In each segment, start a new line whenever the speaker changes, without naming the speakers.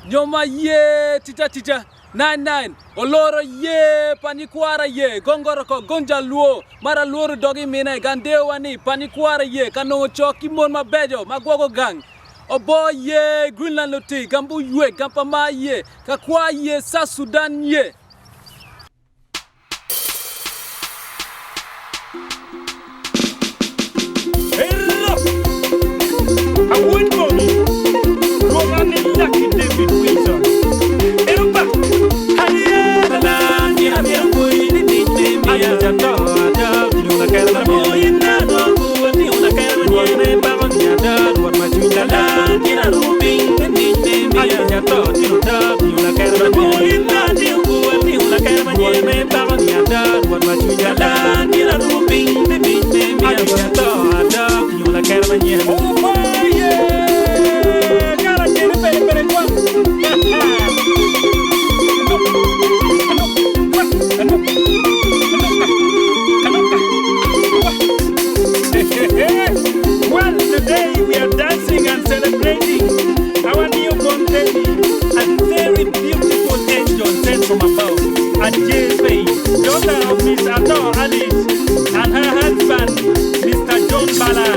Nyoma ye tita 99 Oloro ye Panikwara ye Gongoroko Gonja luo Mara luo dogi mina Gandewani Panikwara ye Kano choki mon mabejo Magwogo gang Obo ye Greenland loti Gambu ye Gampama ye Kakwa ye South Sudan ye.
Hello, I wouldn't go me. Roman and Lucky David Wilson. Elba, Hania, the land, you have your boy in the name. I am the daughter, you like a boy in the dog, you like a boy, Baron, what much you the land, you are moving the name. I am the daughter, you like a boy in the dog, you like a boy, Baron, what much you the land, you are moving the name. I am the daughter, you like a boy. Oh, yeah, gotta get it, baby, well, today we are dancing and celebrating our newborn baby, a very beautiful angel sent from above, and J.P., daughter of Miss Adore Alice, and her husband, Mr. John Bala.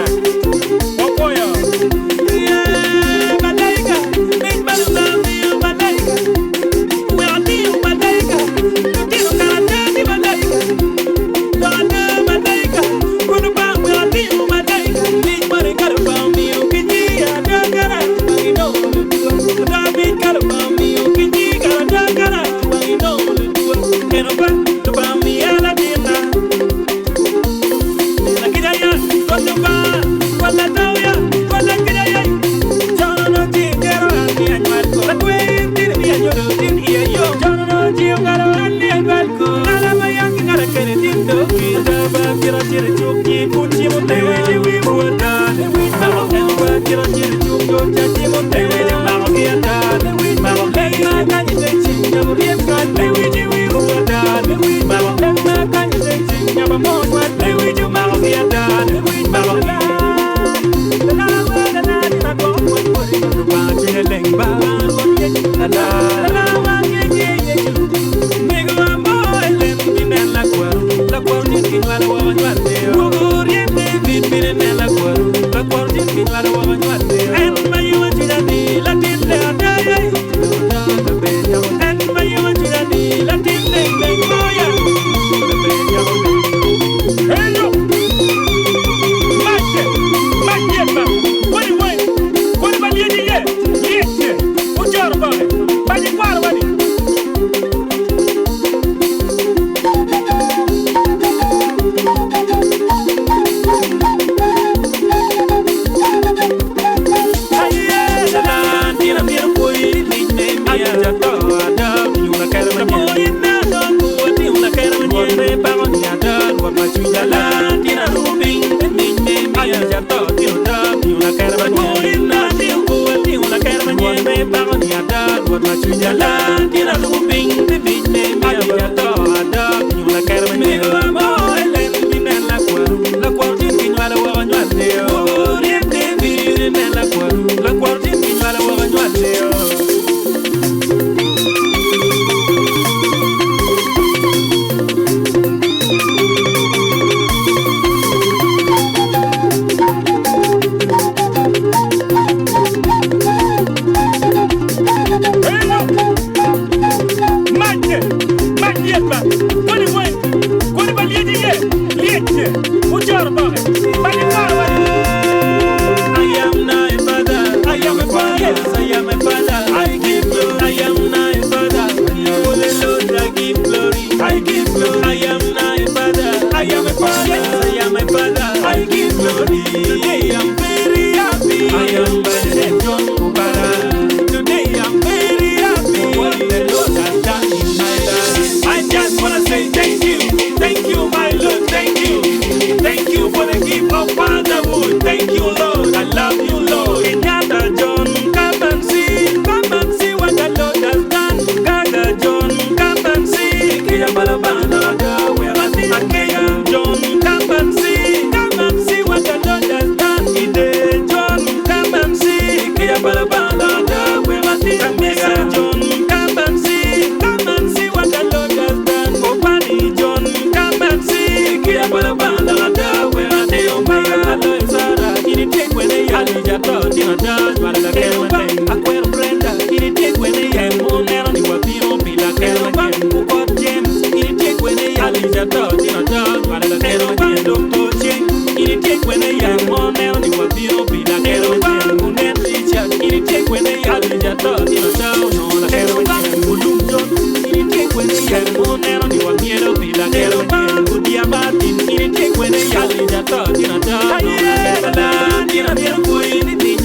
tino da para la que me acuerdo prenda y te cuene ya monero ni guapiro pila que me ko James y te cuene ya ya to tino da para la que me doctor Chen y te cuene ya monero ni guapiro pila que me un Richard y te cuene ya to tino da no la que me ulum John y te cuene ya monero ni guapiro pila que me un dia Martin y te cuene ya to tino da la tira mi cuy ni ni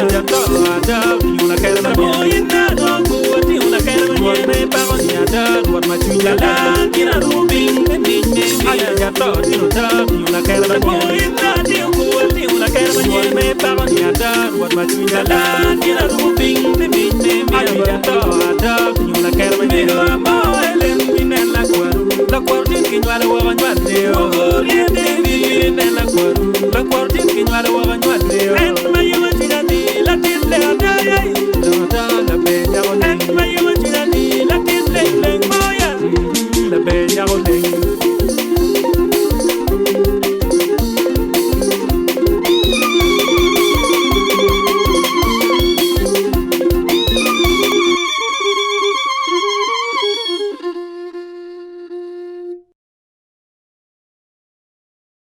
ya to da una que me voy na no ti una que me pa ni da what ma tu la tira rubin ni ya to tino da una que me voy na ti una que me pa ni da what ma tu la tira rubin ni ya to da una que me va a la cuar tin que no la voy a